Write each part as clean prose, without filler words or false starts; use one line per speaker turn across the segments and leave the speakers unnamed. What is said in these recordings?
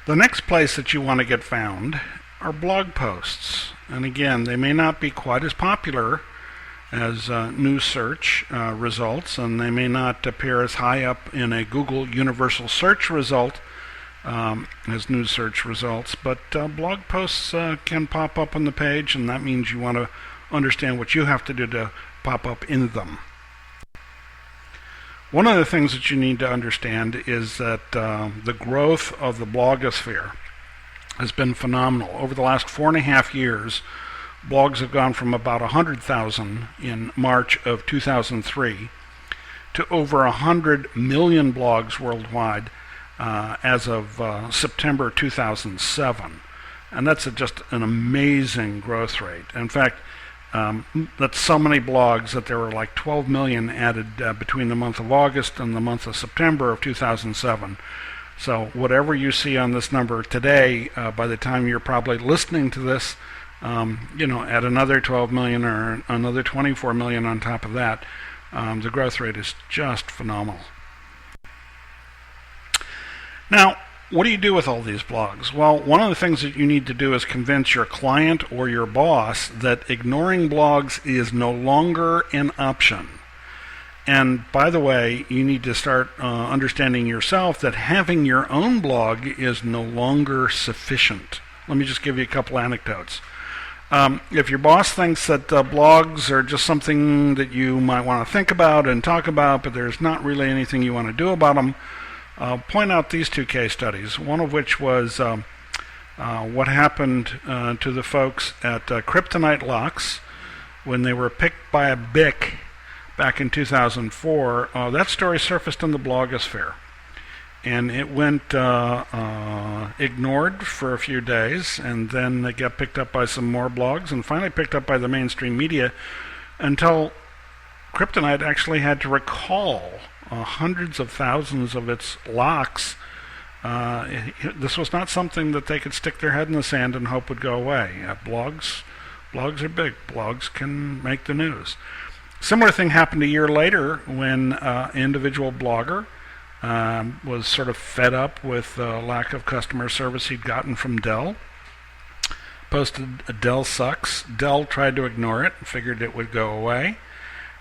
The next place that you want to get found are blog posts. And again, they may not be quite as popular as news search results, and they may not appear as high up in a Google universal search result as news search results, but blog posts can pop up on the page, and that means you want to understand what you have to do to pop up in them. One of the things that you need to understand is that the growth of the blogosphere has been phenomenal. Over the last 4.5 years, blogs have gone from about 100,000 in March of 2003 to over 100 million blogs worldwide as of September 2007. And that's just an amazing growth rate. In fact, that's so many blogs that there were like 12 million added between the month of August and the month of September of 2007. So whatever you see on this number today, by the time you're probably listening to this, add another 12 million or another 24 million on top of that, the growth rate is just phenomenal. Now, what do you do with all these blogs? Well, one of the things that you need to do is convince your client or your boss that ignoring blogs is no longer an option. And by the way, you need to start understanding yourself that having your own blog is no longer sufficient. Let me just give you a couple anecdotes. If your boss thinks that blogs are just something that you might want to think about and talk about, but there's not really anything you want to do about them, point out these two case studies, one of which was what happened to the folks at Kryptonite Locks when they were picked by a BIC back in 2004. That story surfaced in the blogosphere, and it went ignored for a few days, and then it got picked up by some more blogs, and finally picked up by the mainstream media, until Kryptonite actually had to recall hundreds of thousands of its locks. This was not something that they could stick their head in the sand and hope would go away. Blogs are big. Blogs can make the news. Similar thing happened a year later when an individual blogger was sort of fed up with the lack of customer service he'd gotten from Dell. Posted Dell sucks. Dell tried to ignore it and figured it would go away.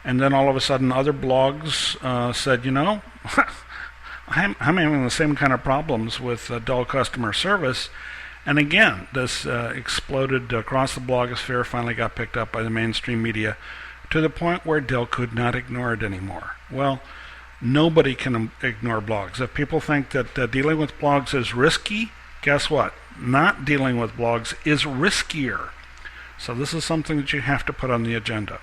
And then all of a sudden other blogs said, I'm having the same kind of problems with Dell customer service. And again, this exploded across the blogosphere, finally got picked up by the mainstream media to the point where Dell could not ignore it anymore. Well, nobody can ignore blogs. If people think that dealing with blogs is risky, guess what? Not dealing with blogs is riskier. So this is something that you have to put on the agenda.